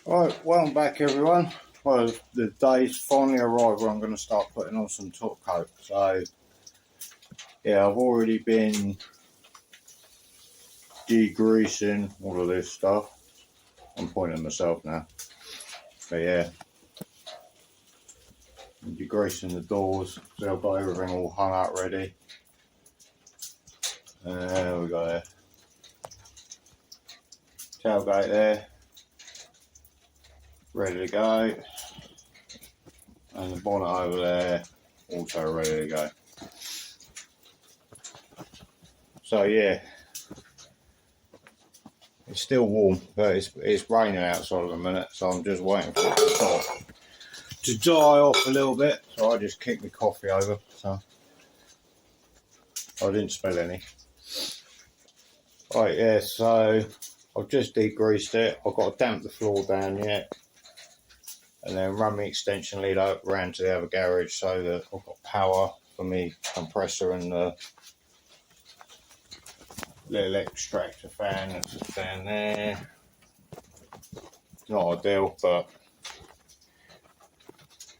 Right, welcome back everyone. Well, the day's finally arrived where I'm going to start putting on some top coat. So, yeah, I've already been degreasing all of this stuff. I'm pointing at myself now. But yeah, I'm degreasing the doors. So I've got everything all hung up ready. There we go there. Tailgate there. Ready to go. And the bonnet over there, also ready to go. So yeah, it's still warm, but it's raining outside at the minute, so I'm just waiting for it to die off a little bit. So I just kicked my coffee over, so I didn't spill any. Right, yeah, so I've just degreased it. I've got to damp the floor down yet, and then run my extension lead around to the other garage so that I've got power for me compressor and the little extractor fan that's just down there. Not ideal, but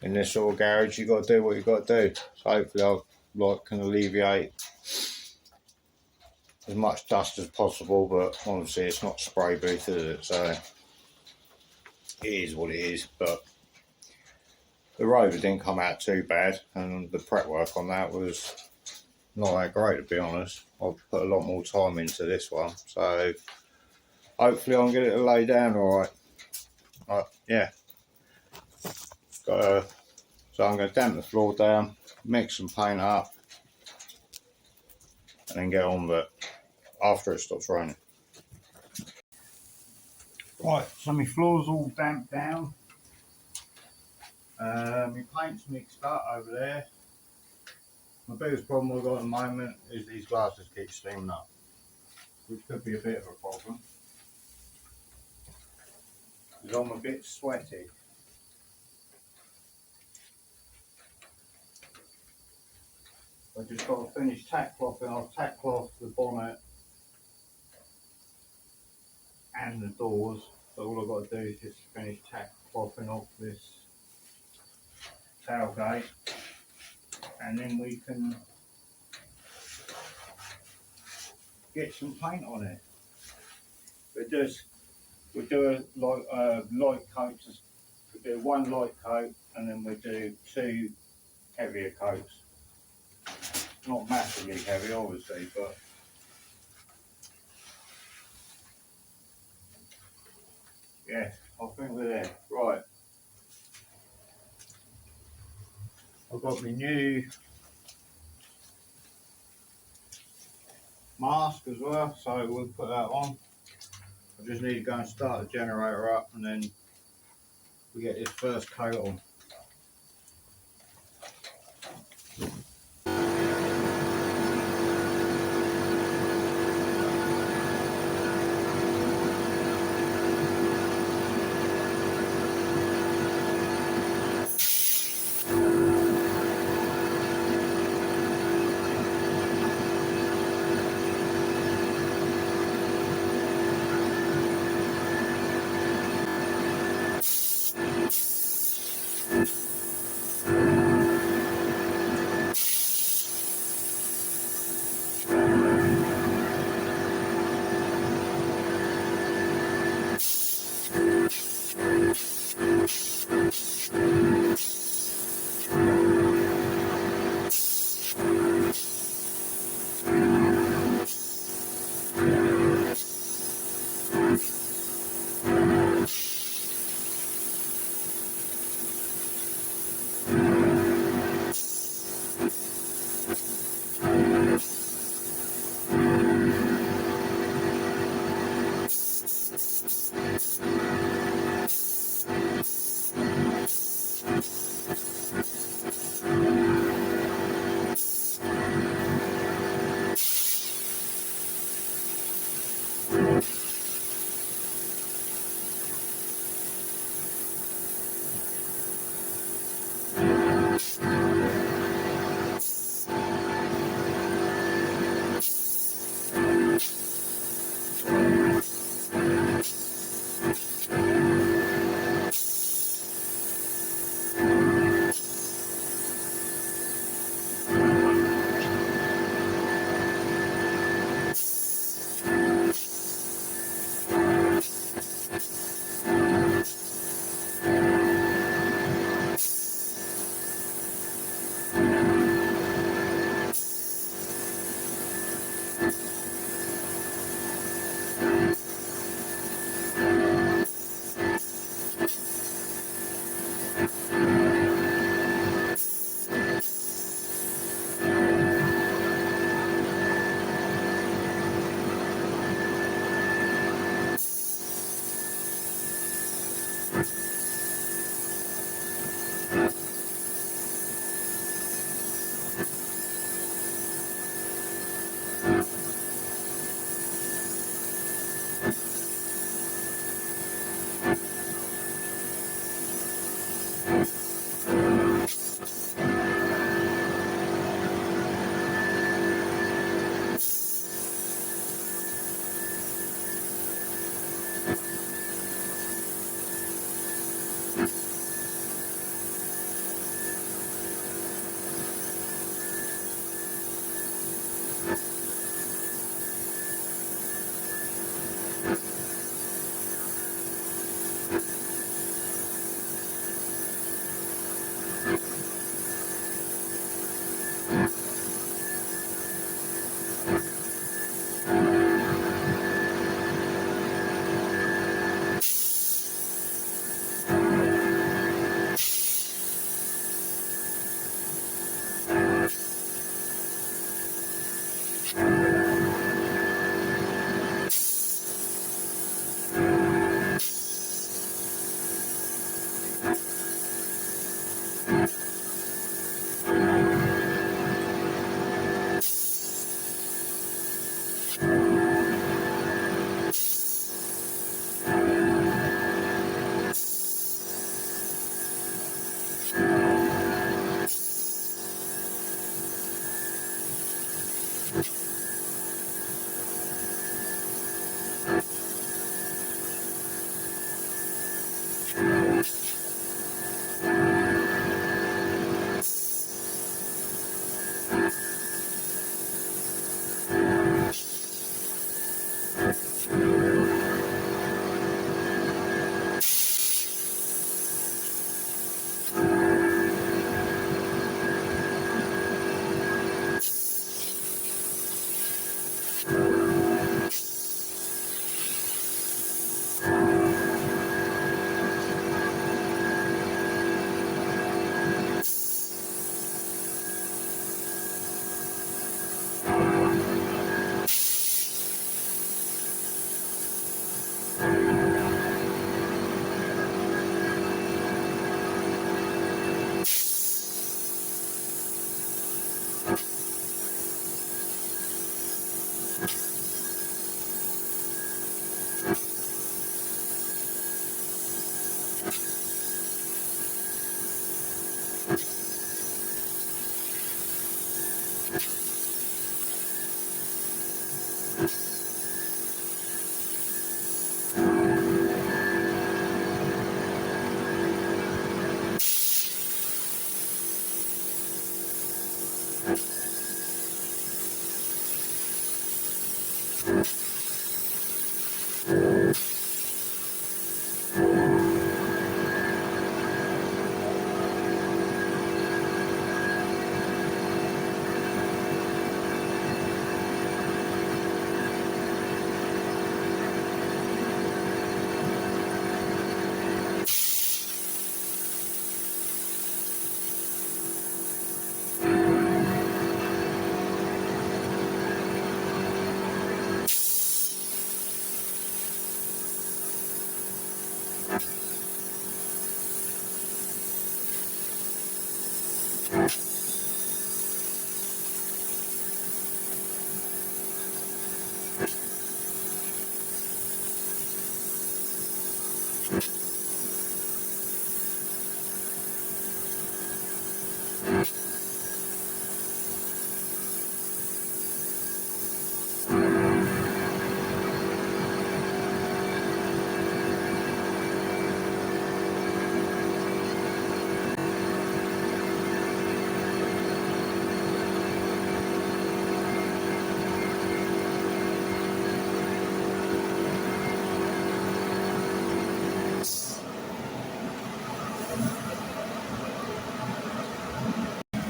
in this sort of garage you've got to do what you've got to do. So hopefully I can alleviate as much dust as possible, but obviously it's not spray booth, is it? So it is what it is. But the rover didn't come out too bad, and the prep work on that was not that great, to be honest. I've put a lot more time into this one, so hopefully I'll get it to lay down alright. Yeah. So I'm going to damp the floor down, mix some paint up, and then get on with it after it stops raining. Right, so my floor's all damped down. My paint's mixed up over there. My biggest problem I've got at the moment is these glasses keep steaming up, which could be a bit of a problem, because I'm a bit sweaty. I just got to finish tack clothing. I've tack clothed the bonnet and the doors, so all I've got to do is just finish tack clothing off this tailgate, and then we can get some paint on it. We'll do a light coat. We'll do one light coat, and then we'll do two heavier coats. Not massively heavy, obviously, but yeah, I think we're there. Right, I've got my new mask as well, so we'll put that on. I just need to go and start the generator up, and then we get this first coat on.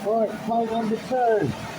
Right, plate number 2.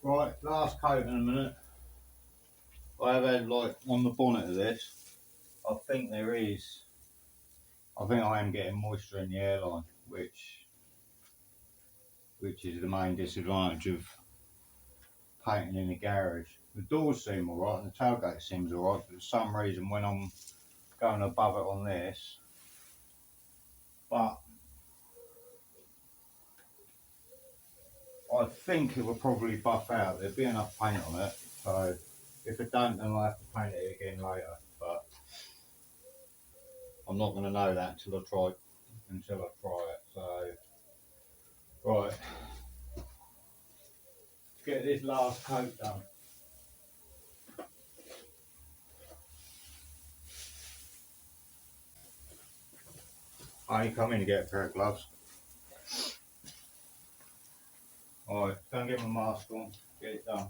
Right, last coat in a minute. I have had like on the bonnet of this, I think I am getting moisture in the airline, which is the main disadvantage of painting in the garage. The doors seem alright and the tailgate seems alright, but for some reason when I'm going above it on this, but I think it will probably buff out. There'll be enough paint on it, so if it don't, then I'll have to paint it again later. But I'm not going to know that until I try it. So right, get this last coat done. I ain't come in to get a pair of gloves. Alright, go and get my mask on, get it done.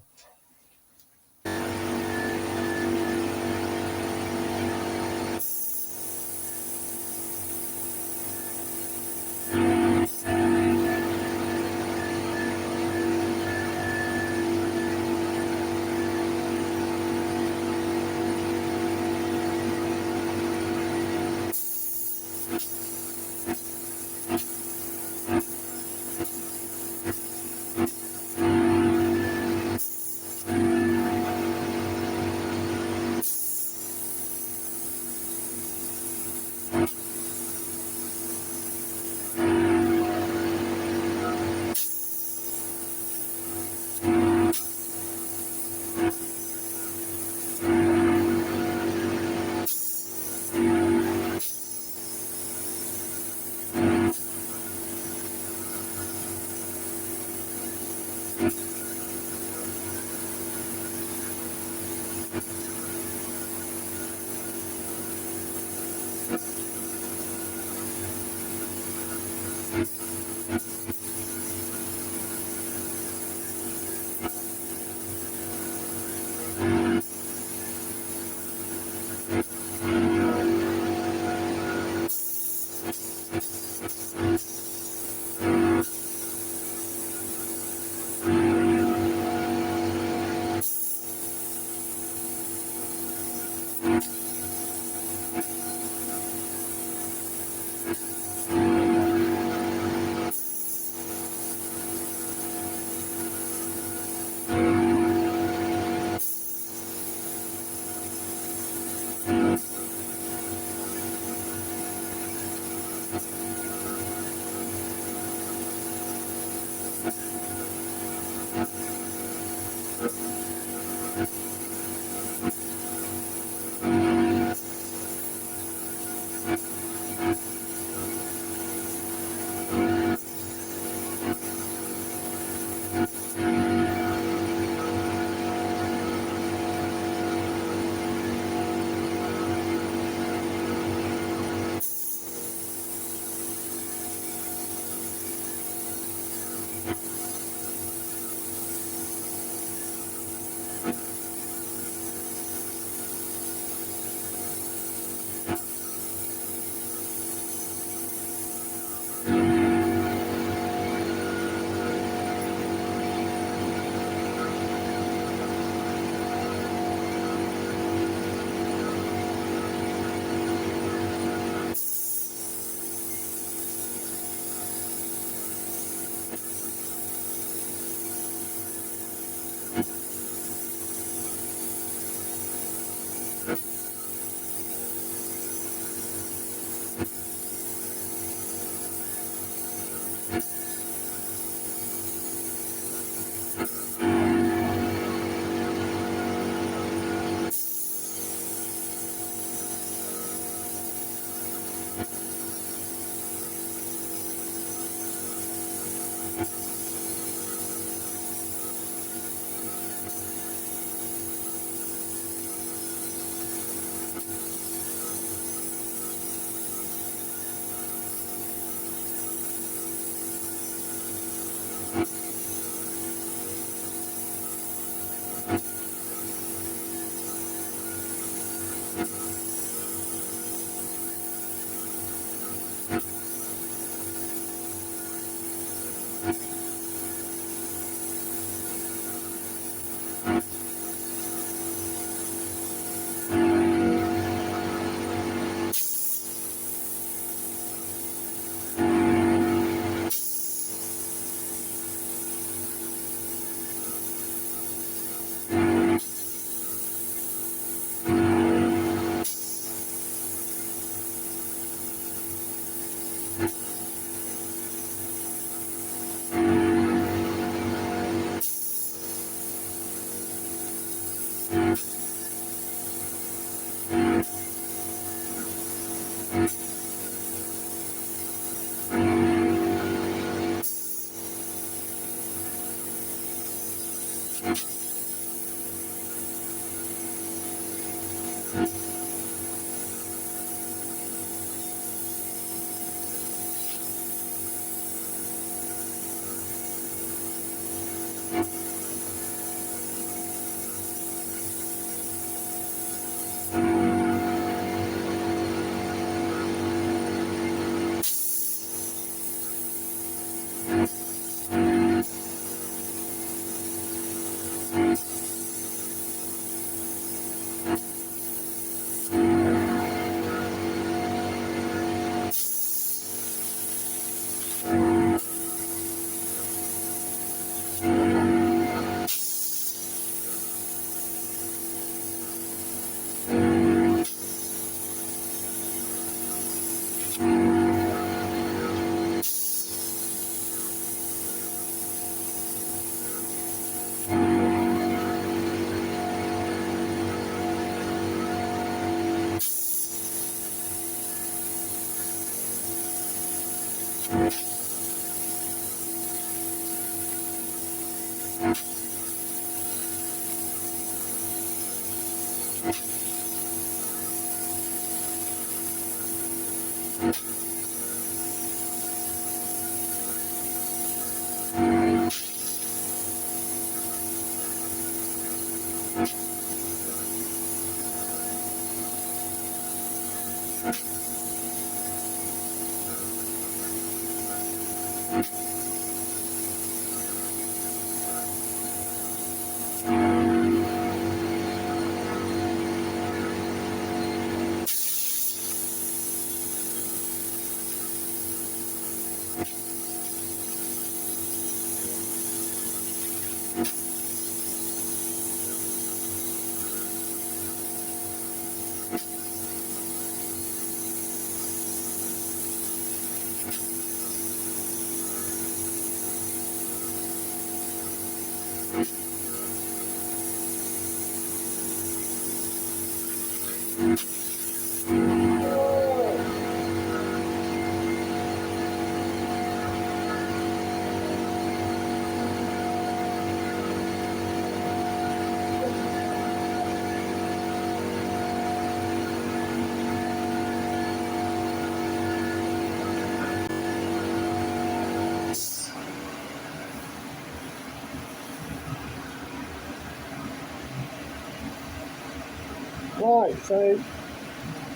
Right, so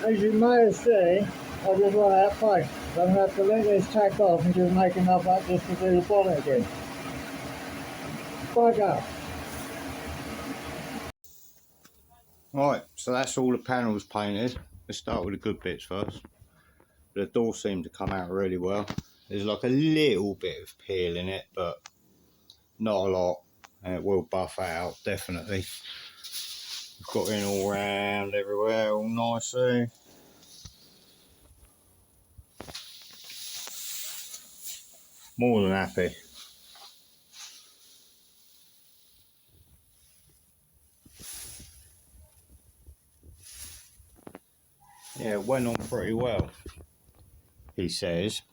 as you may have seen, I just run out of paint. So I'm going to have to let this tack off and just make enough up just to do the bonnet again. Bugger. Right, so that's all the panels painted. Let's start with the good bits first. The door seemed to come out really well. There's like a little bit of peel in it, but not a lot, and it will buff out definitely. Got in all round everywhere, all nicely. More than happy. Yeah, it went on pretty well, he says.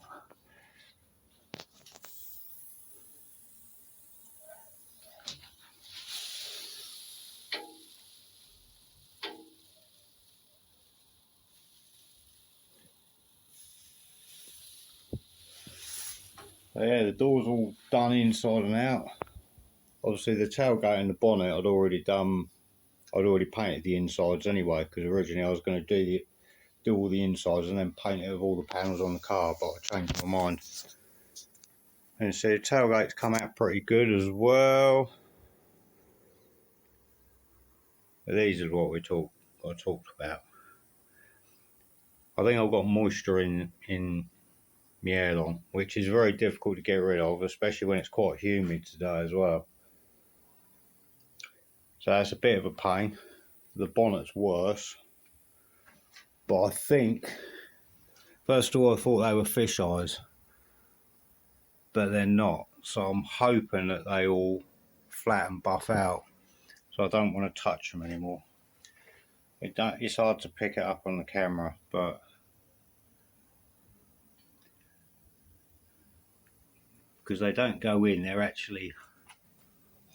So yeah, the door's all done inside and out. Obviously the tailgate and the bonnet I'd already painted the insides anyway, because originally I was going to do all the insides and then paint it with all the panels on the car, but I changed my mind. And so the tailgate's come out pretty good as well. These are what I talked about. I think I've got moisture in my airline, which is very difficult to get rid of, especially when it's quite humid today as well. So that's a bit of a pain. The bonnet's worse, but I think first of all I thought they were fish eyes, but they're not. So I'm hoping that they all flat and buff out, so I don't want to touch them anymore. It's hard to pick it up on the camera, but because they don't go in, they're actually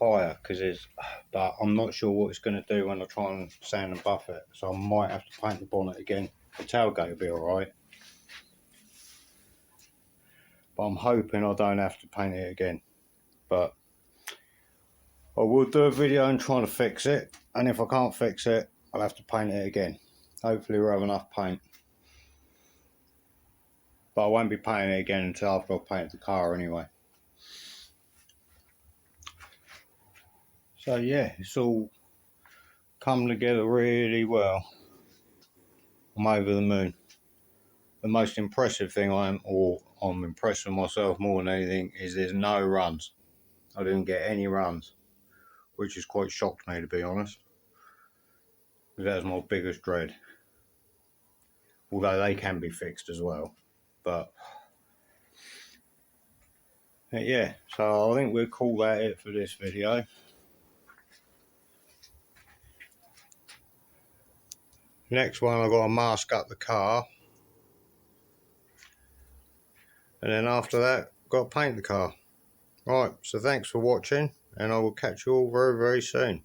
higher because it's, but I'm not sure what it's going to do when I try and sand and buff it, so I might have to paint the bonnet again. The tailgate will be alright, but I'm hoping I don't have to paint it again. But I will do a video and trying to fix it, and if I can't fix it, I'll have to paint it again. Hopefully we'll have enough paint, but I won't be painting it again until after I've painted the car anyway. So yeah, it's all come together really well. I'm over the moon. The most impressive thing I'm impressed with myself more than anything, is there's no runs. I didn't get any runs, which has quite shocked me, to be honest, because that was my biggest dread. Although they can be fixed as well, but yeah. So I think we'll call that it for this video. Next one, I've got to mask up the car, and then after that, got to paint the car. Right, so thanks for watching, and I will catch you all very, very soon.